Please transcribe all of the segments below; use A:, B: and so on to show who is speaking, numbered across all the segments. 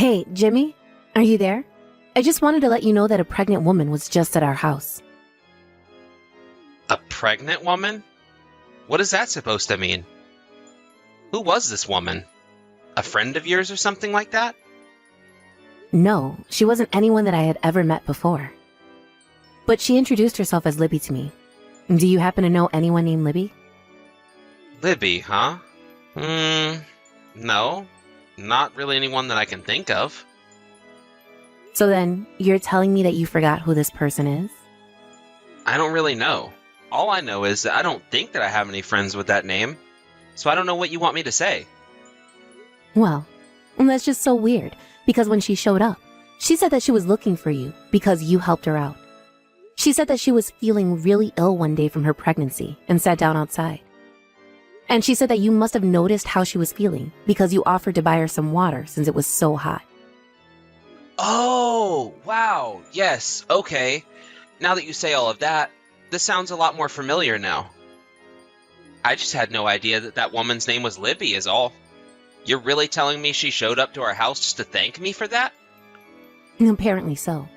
A: Hey, Jimmy, are you there? I just wanted to let you know that a pregnant woman was just at our house.
B: A pregnant woman? What is that supposed to mean? Who was this woman? A friend of yours or something like that?
A: No, she wasn't anyone that I had ever met before. But she introduced herself as Libby to me. Do you happen to know anyone named Libby?
B: Libby, huh? No. Not really anyone that I can think of.
A: So then, you're telling me that you forgot who this person is?
B: I don't really know. All I know is that I don't think that I have any friends with that name, so I don't know what you want me to say.
A: Well, that's just so weird, because when she showed up, she said that she was looking for you because you helped her out. She said that she was feeling really ill one day from her pregnancy and sat down outside. And she said that you must have noticed how she was feeling because you offered to buy her some water since it was so hot.
B: Oh, wow, yes, okay. Now that you say all of that, this sounds a lot more familiar now. I just had no idea that that woman's name was Libby is all. You're really telling me she showed up to our house just to thank me for that?
A: Apparently so.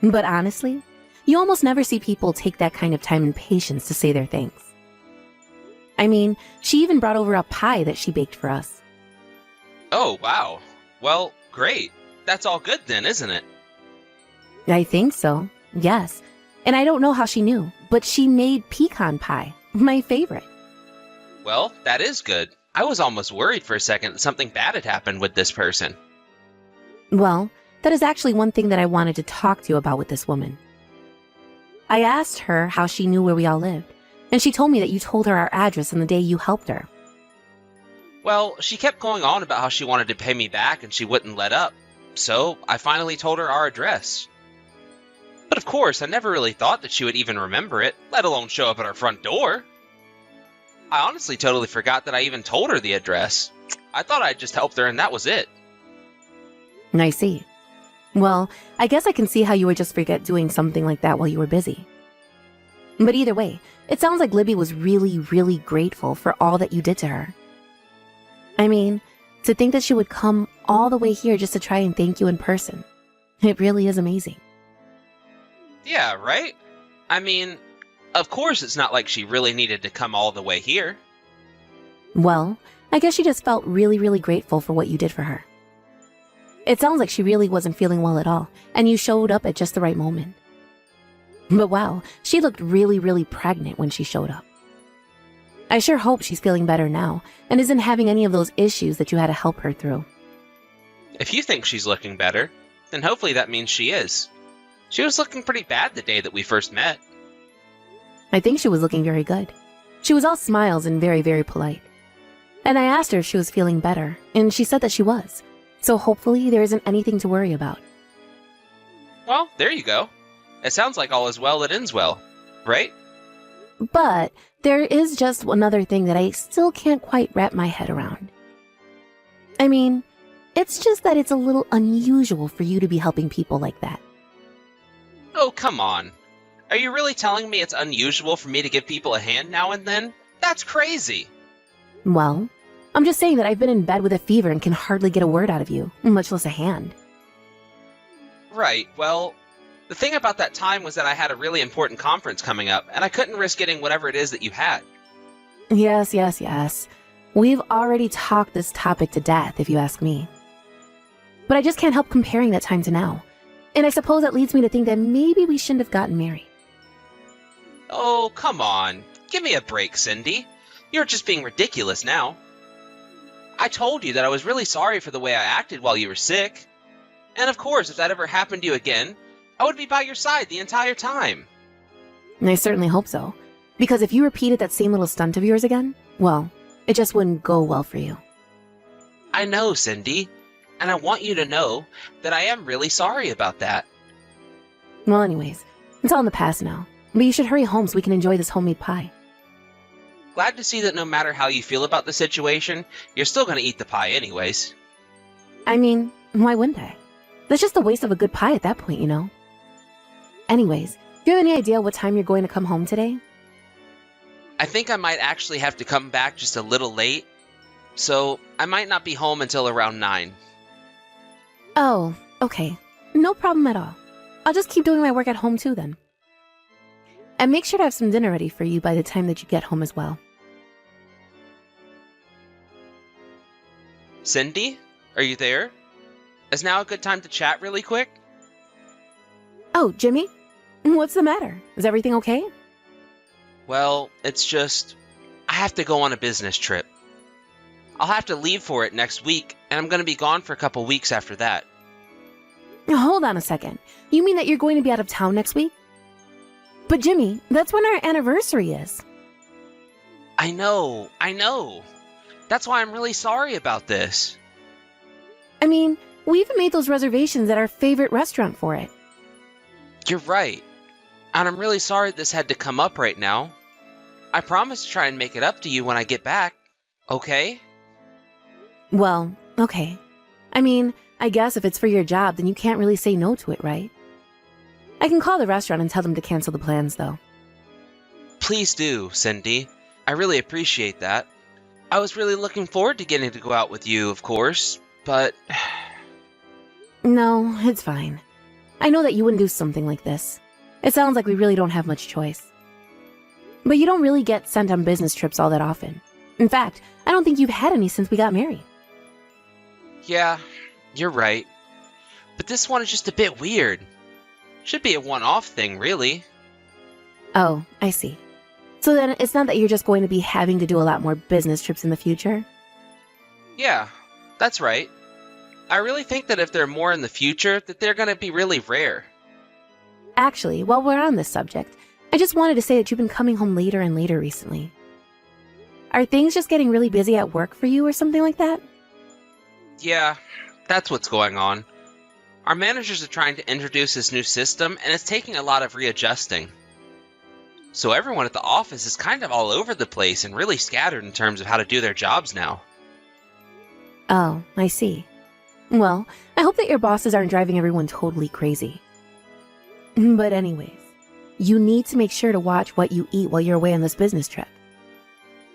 A: But honestly, you almost never see people take that kind of time and patience to say their thanks. I mean, she even brought over a pie that she baked for us.
B: Oh, wow. Well, great. That's all good then, isn't it?
A: I think so, yes. And I don't know how she knew, but she made pecan pie, my favorite.
B: Well, that is good. I was almost worried for a second that something bad had happened with this person.
A: Well, that is actually one thing that I wanted to talk to you about with this woman. I asked her how she knew where we all lived, and she told me that you told her our address on the day you helped her.
B: Well, she kept going on about how she wanted to pay me back and she wouldn't let up. So I finally told her our address. But of course, I never really thought that she would even remember it, let alone show up at our front door. I honestly totally forgot that I even told her the address. I thought I'd just helped her and that was it.
A: I see. Well, I guess I can see how you would just forget doing something like that while you were busy. But either way, it sounds like Libby was really, really grateful for all that you did to her. I mean, to think that she would come all the way here just to try and thank you in person. It really is amazing.
B: Yeah, right? I mean, of course it's not like she really needed to come all the way here.
A: Well, I guess she just felt really, really grateful for what you did for her. It sounds like she really wasn't feeling well at all, and you showed up at just the right moment. But wow, she looked really, really pregnant when she showed up. I sure hope she's feeling better now, and isn't having any of those issues that you had to help her through.
B: If you think she's looking better, then hopefully that means she is. She was looking pretty bad the day that we first met.
A: I think she was looking very good. She was all smiles and very, very polite. And I asked her if she was feeling better, and she said that she was. So hopefully there isn't anything to worry about.
B: Well, there you go. It sounds like all is well that ends well, right?
A: But there is just another thing that I still can't quite wrap my head around. I mean, it's just that it's a little unusual for you to be helping people like that.
B: Oh, come on. Are you really telling me it's unusual for me to give people a hand now and then? That's crazy.
A: Well, I'm just saying that I've been in bed with a fever and can hardly get a word out of you, much less a hand.
B: Right, well, the thing about that time was that I had a really important conference coming up, and I couldn't risk getting whatever it is that you had.
A: Yes. We've already talked this topic to death, if you ask me. But I just can't help comparing that time to now. And I suppose that leads me to think that maybe we shouldn't have gotten married.
B: Oh, come on. Give me a break, Cindy. You're just being ridiculous now. I told you that I was really sorry for the way I acted while you were sick. And of course, if that ever happened to you again, I would be by your side the entire time.
A: I certainly hope so. Because if you repeated that same little stunt of yours again, well, it just wouldn't go well for you.
B: I know, Cindy. And I want you to know that I am really sorry about that.
A: Well, anyways, it's all in the past now. But you should hurry home so we can enjoy this homemade pie.
B: Glad to see that no matter how you feel about the situation, you're still going to eat the pie anyways.
A: I mean, why wouldn't I? That's just a waste of a good pie at that point, you know? Anyways, do you have any idea what time you're going to come home today?
B: I think I might actually have to come back just a little late, so I might not be home until around 9.
A: Oh, okay. No problem at all. I'll just keep doing my work at home too then. And make sure to have some dinner ready for you by the time that you get home as well.
B: Cindy, are you there? Is now a good time to chat really quick?
A: Oh, Jimmy? What's the matter? Is everything okay?
B: Well, it's just, I have to go on a business trip. I'll have to leave for it next week, and I'm going to be gone for a couple weeks after that.
A: Hold on a second. You mean that you're going to be out of town next week? But Jimmy, that's when our anniversary is.
B: I know. That's why I'm really sorry about this.
A: I mean, we even made those reservations at our favorite restaurant for it.
B: You're right. And I'm really sorry this had to come up right now. I promise to try and make it up to you when I get back. Okay?
A: Well, okay. I mean, I guess if it's for your job, then you can't really say no to it, right? I can call the restaurant and tell them to cancel the plans, though.
B: Please do, Cindy. I really appreciate that. I was really looking forward to getting to go out with you, of course, but...
A: No, it's fine. I know that you wouldn't do something like this. It sounds like we really don't have much choice. But you don't really get sent on business trips all that often. In fact, I don't think you've had any since we got married.
B: Yeah, you're right. But this one is just a bit weird. Should be a one-off thing, really.
A: Oh, I see. So then it's not that you're just going to be having to do a lot more business trips in the future?
B: Yeah, that's right. I really think that if there are more in the future, that they're going to be really rare.
A: Actually, while we're on this subject, I just wanted to say that you've been coming home later and later recently. Are things just getting really busy at work for you or something like that?
B: Yeah, that's what's going on. Our managers are trying to introduce this new system, and it's taking a lot of readjusting. So everyone at the office is kind of all over the place and really scattered in terms of how to do their jobs now.
A: Oh, I see. Well, I hope that your bosses aren't driving everyone totally crazy. But anyways, you need to make sure to watch what you eat while you're away on this business trip.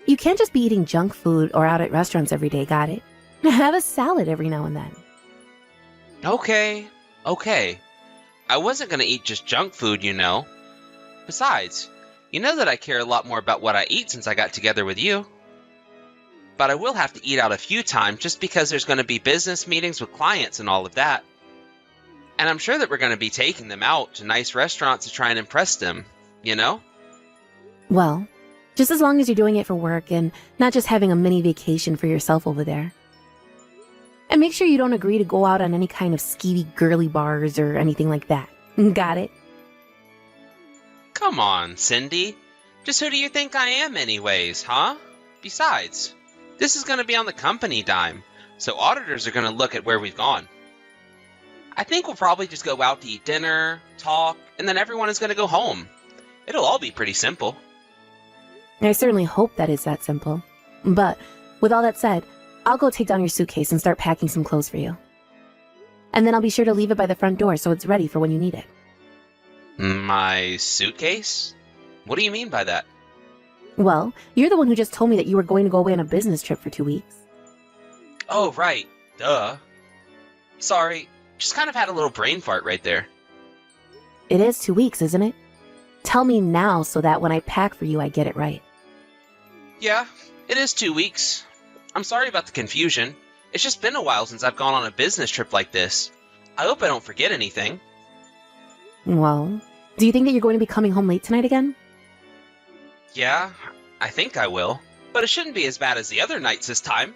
A: You can't just be eating junk food or out at restaurants every day, got it? Have a salad every now and then.
B: Okay. I wasn't going to eat just junk food, you know. Besides, you know that I care a lot more about what I eat since I got together with you. But I will have to eat out a few times just because there's going to be business meetings with clients and all of that. And I'm sure that we're going to be taking them out to nice restaurants to try and impress them, you know?
A: Well, just as long as you're doing it for work and not just having a mini vacation for yourself over there. And make sure you don't agree to go out on any kind of skeevy girly bars or anything like that. Got it?
B: Come on, Cindy. Just who do you think I am anyways, huh? Besides, this is going to be on the company dime, so auditors are going to look at where we've gone. I think we'll probably just go out to eat dinner, talk, and then everyone is going to go home. It'll all be pretty simple.
A: I certainly hope that it's that simple. But, with all that said, I'll go take down your suitcase and start packing some clothes for you. And then I'll be sure to leave it by the front door so it's ready for when you need it.
B: My suitcase? What do you mean by that?
A: Well, you're the one who just told me that you were going to go away on a business trip for 2 weeks.
B: Oh, right. Duh. Sorry. Just kind of had a little brain fart right there.
A: It is 2 weeks, isn't it? Tell me now so that when I pack for you, I get it right.
B: Yeah, it is 2 weeks. I'm sorry about the confusion. It's just been a while since I've gone on a business trip like this. I hope I don't forget anything.
A: Well, do you think that you're going to be coming home late tonight again?
B: Yeah, I think I will. But it shouldn't be as bad as the other nights this time.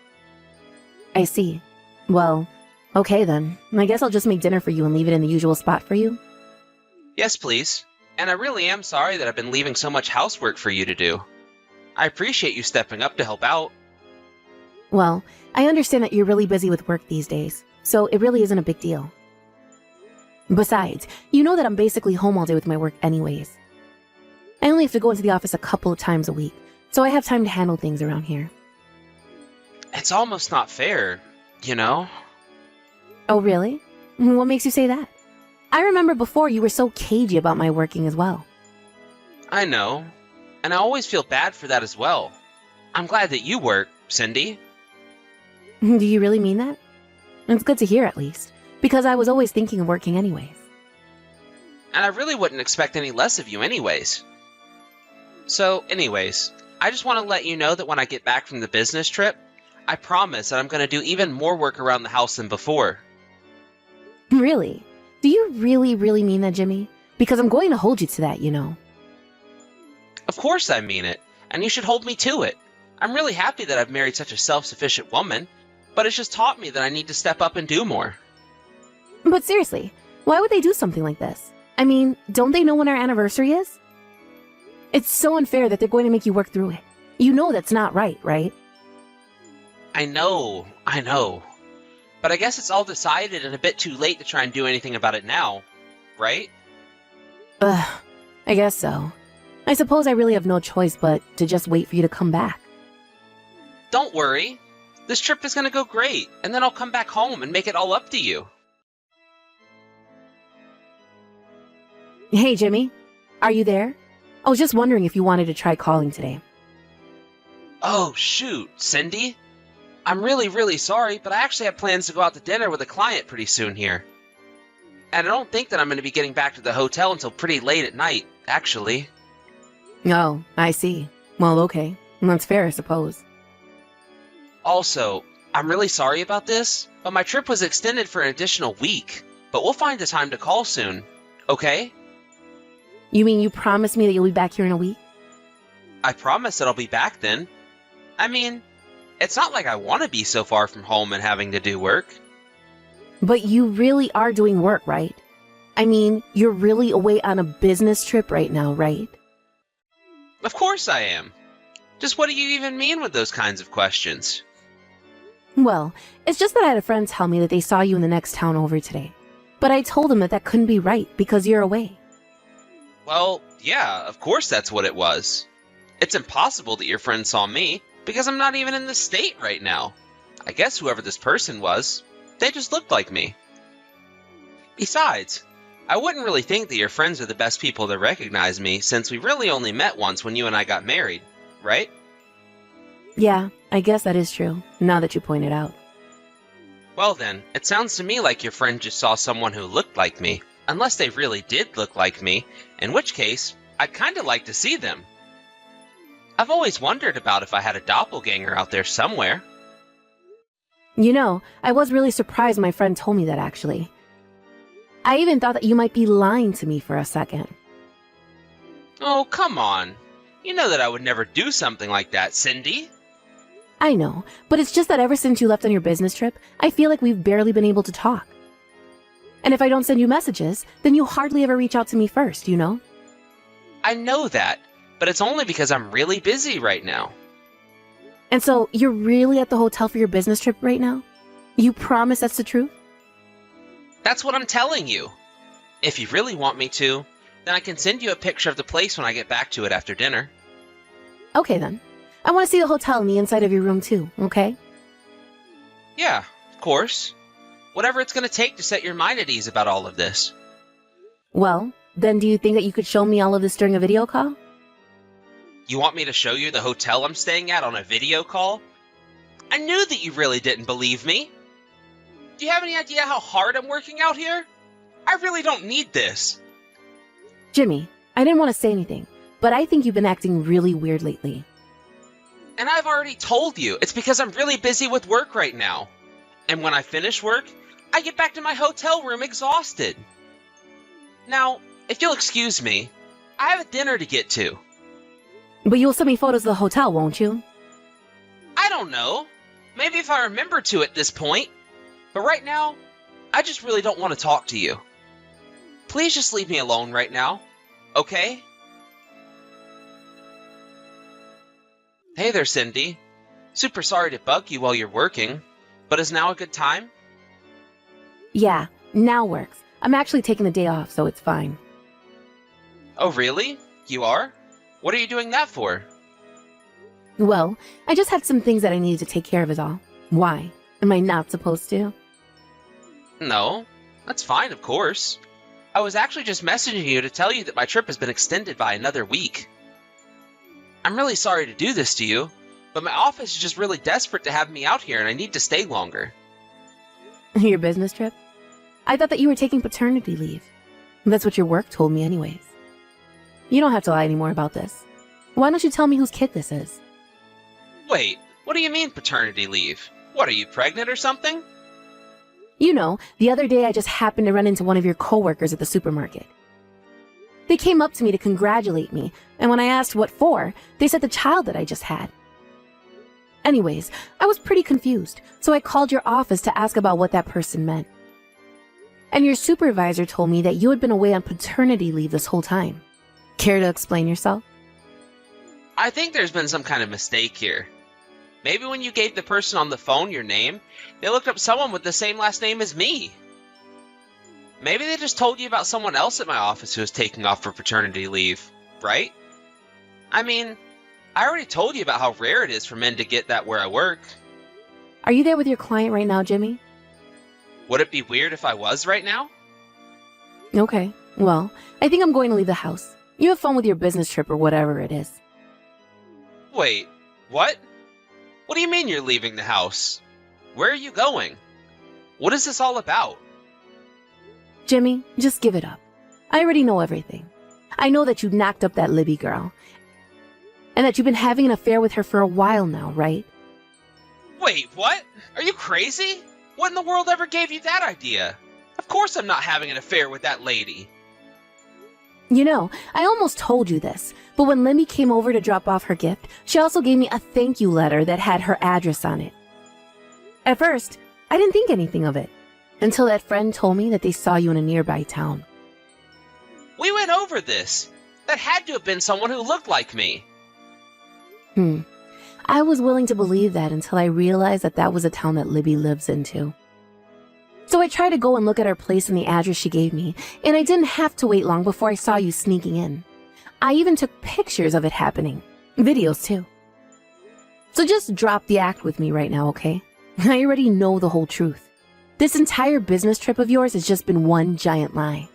A: I see. Well, okay then. I guess I'll just make dinner for you and leave it in the usual spot for you.
B: Yes, please. And I really am sorry that I've been leaving so much housework for you to do. I appreciate you stepping up to help out.
A: Well, I understand that you're really busy with work these days, so it really isn't a big deal. Besides, you know that I'm basically home all day with my work anyways. I only have to go into the office a couple of times a week, so I have time to handle things around here.
B: It's almost not fair, you know?
A: Oh, really? What makes you say that? I remember before you were so cagey about my working as well.
B: I know. And I always feel bad for that as well. I'm glad that you work, Cindy.
A: Do you really mean that? It's good to hear at least, because I was always thinking of working anyways.
B: And I really wouldn't expect any less of you anyways. So, anyways, I just want to let you know that when I get back from the business trip, I promise that I'm going to do even more work around the house than before.
A: Really? Do you really mean that, Jimmy? Because I'm going to hold you to that, you know.
B: Of course I mean it, and you should hold me to it. I'm really happy that I've married such a self-sufficient woman, but it's just taught me that I need to step up and do more.
A: But seriously, why would they do something like this? I mean, don't they know when our anniversary is? It's so unfair that they're going to make you work through it. You know that's not right, right?
B: I know. But I guess it's all decided and a bit too late to try and do anything about it now, right?
A: I guess so. I suppose I really have no choice but to just wait for you to come back.
B: Don't worry. This trip is going to go great, and then I'll come back home and make it all up to you.
A: Hey, Jimmy. Are you there? I was just wondering if you wanted to try calling today.
B: Oh, shoot, Cindy? I'm really sorry, but I actually have plans to go out to dinner with a client pretty soon here. And I don't think that I'm going to be getting back to the hotel until pretty late at night, actually.
A: Oh, I see. Well, okay. That's fair, I suppose.
B: Also, I'm really sorry about this, but my trip was extended for an additional week. But we'll find the time to call soon, okay?
A: You mean you promised me that you'll be back here in a week?
B: I promise that I'll be back then. I mean, it's not like I want to be so far from home and having to do work.
A: But you really are doing work, right? I mean, you're really away on a business trip right now, right?
B: Of course I am. Just what do you even mean with those kinds of questions?
A: Well, it's just that I had a friend tell me that they saw you in the next town over today. But I told them that that couldn't be right because you're away.
B: Well, yeah, of course that's what it was. It's impossible that your friend saw me because I'm not even in the state right now. I guess whoever this person was, they just looked like me. Besides, I wouldn't really think that your friends are the best people to recognize me since we really only met once when you and I got married, right?
A: Yeah, I guess that is true, now that you point it out.
B: Well then, it sounds to me like your friend just saw someone who looked like me, unless they really did look like me, in which case, I'd kinda like to see them. I've always wondered about if I had a doppelganger out there somewhere.
A: You know, I was really surprised my friend told me that, actually. I even thought that you might be lying to me for a second.
B: Oh, come on. You know that I would never do something like that, Cindy.
A: I know, but it's just that ever since you left on your business trip, I feel like we've barely been able to talk. And if I don't send you messages, then you hardly ever reach out to me first, you know?
B: I know that, but it's only because I'm really busy right now.
A: And so, you're really at the hotel for your business trip right now? You promise that's the truth?
B: That's what I'm telling you. If you really want me to, then I can send you a picture of the place when I get back to it after dinner.
A: Okay then. I want to see the hotel and the inside of your room too, okay?
B: Yeah, of course. Whatever it's going to take to set your mind at ease about all of this.
A: Well, then do you think that you could show me all of this during a video call?
B: You want me to show you the hotel I'm staying at on a video call? I knew that you really didn't believe me. Do you have any idea how hard I'm working out here? I really don't need this.
A: Jimmy, I didn't want to say anything, but I think you've been acting really weird lately.
B: And I've already told you, it's because I'm really busy with work right now. And when I finish work, I get back to my hotel room exhausted. Now, if you'll excuse me, I have a dinner to get to.
A: But you'll send me photos of the hotel, won't you?
B: I don't know. Maybe if I remember to at this point. But right now, I just really don't want to talk to you. Please just leave me alone right now, okay? Hey there, Cindy. Super sorry to bug you while you're working, but is now a good time?
A: Yeah, now works. I'm actually taking the day off, so it's fine.
B: Oh, really? You are? What are you doing that for?
A: Well, I just had some things that I needed to take care of is all. Why? Am I not supposed to?
B: No, that's fine, of course. I was actually just messaging you to tell you that my trip has been extended by another week. I'm really sorry to do this to you, but my office is just really desperate to have me out here and I need to stay longer.
A: Your business trip? I thought that you were taking paternity leave. That's what your work told me anyways. You don't have to lie anymore about this. Why don't you tell me whose kid this is?
B: Wait, what do you mean paternity leave? What, are you pregnant or something?
A: You know, the other day I just happened to run into one of your coworkers at the supermarket. They came up to me to congratulate me, and when I asked what for, they said the child that I just had. Anyways, I was pretty confused, so I called your office to ask about what that person meant. And your supervisor told me that you had been away on paternity leave this whole time. Care to explain yourself?
B: I think there's been some kind of mistake here. Maybe when you gave the person on the phone your name, they looked up someone with the same last name as me. Maybe they just told you about someone else at my office who was taking off for paternity leave, right? I mean, I already told you about how rare it is for men to get that where I work.
A: Are you there with your client right now, Jimmy?
B: Would it be weird if I was right now?
A: Okay, well, I think I'm going to leave the house. You have fun with your business trip or whatever it is.
B: Wait, what? What do you mean you're leaving the house? Where are you going? What is this all about?
A: Jimmy, just give it up. I already know everything. I know that you knocked up that Libby girl. And that you've been having an affair with her for a while now, right?
B: Wait, what? Are you crazy? What in the world ever gave you that idea? Of course I'm not having an affair with that lady.
A: You know, I almost told you this, but when Libby came over to drop off her gift, she also gave me a thank you letter that had her address on it. At first, I didn't think anything of it, until that friend told me that they saw you in a nearby town.
B: We went over this. That had to have been someone who looked like me.
A: I was willing to believe that until I realized that that was a town that Libby lives in too. So I tried to go and look at her place and the address she gave me, and I didn't have to wait long before I saw you sneaking in. I even took pictures of it happening. Videos too. So just drop the act with me right now, okay? I already know the whole truth. This entire business trip of yours has just been one giant lie.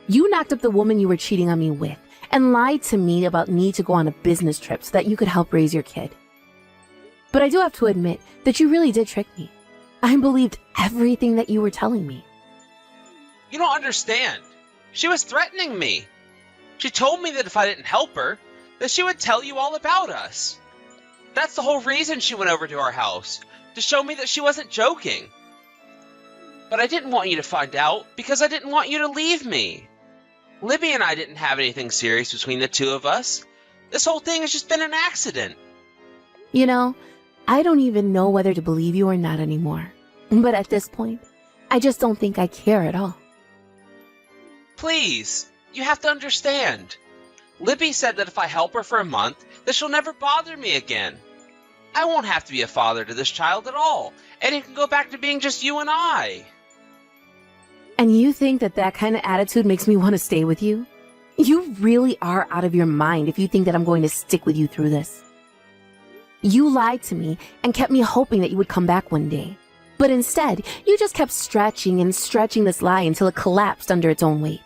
A: You knocked up the woman you were cheating on me with, and lied to me about need to go on a business trip so that you could help raise your kid. But I do have to admit that you really did trick me. I believed everything that you were telling me.
B: You don't understand. She was threatening me. She told me that if I didn't help her, that she would tell you all about us. That's the whole reason she went over to our house, to show me that she wasn't joking. But I didn't want you to find out because I didn't want you to leave me. Libby and I didn't have anything serious between the two of us. This whole thing has just been an accident.
A: You know, I don't even know whether to believe you or not anymore. But at this point, I just don't think I care at all.
B: Please, you have to understand. Libby said that if I help her for a month, that she'll never bother me again. I won't have to be a father to this child at all, and it can go back to being just you and I.
A: And you think that that kind of attitude makes me want to stay with you? You really are out of your mind if you think that I'm going to stick with you through this. You lied to me and kept me hoping that you would come back one day. But instead, you just kept stretching and stretching this lie until it collapsed under its own weight.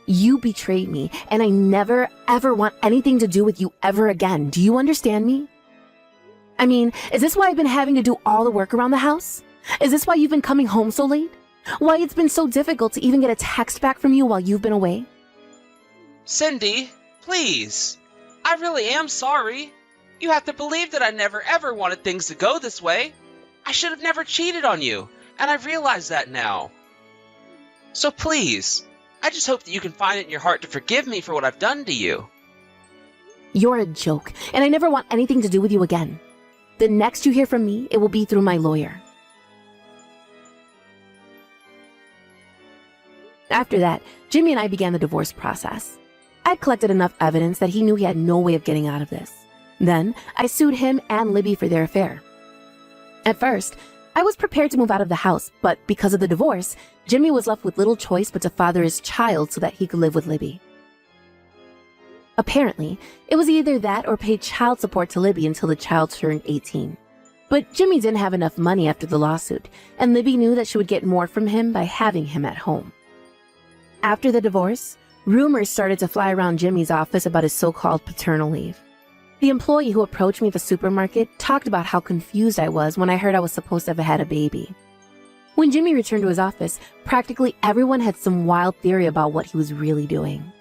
A: You betrayed me, and I never, ever want anything to do with you ever again. Do you understand me? I mean, is this why I've been having to do all the work around the house? Is this why you've been coming home so late? Why it's been so difficult to even get a text back from you while you've been away?
B: Cindy, please. I really am sorry. You have to believe that I never ever wanted things to go this way. I should have never cheated on you, and I realize that now. So please, I just hope that you can find it in your heart to forgive me for what I've done to you.
A: You're a joke, and I never want anything to do with you again. The next you hear from me, it will be through my lawyer. After that, Jimmy and I began the divorce process. I'd collected enough evidence that he knew he had no way of getting out of this. Then, I sued him and Libby for their affair. At first, I was prepared to move out of the house, but because of the divorce, Jimmy was left with little choice but to father his child so that he could live with Libby. Apparently, it was either that or pay child support to Libby until the child turned 18. But Jimmy didn't have enough money after the lawsuit, and Libby knew that she would get more from him by having him at home. After the divorce, rumors started to fly around Jimmy's office about his so-called paternal leave. The employee who approached me at the supermarket talked about how confused I was when I heard I was supposed to have had a baby. When Jimmy returned to his office, practically everyone had some wild theory about what he was really doing.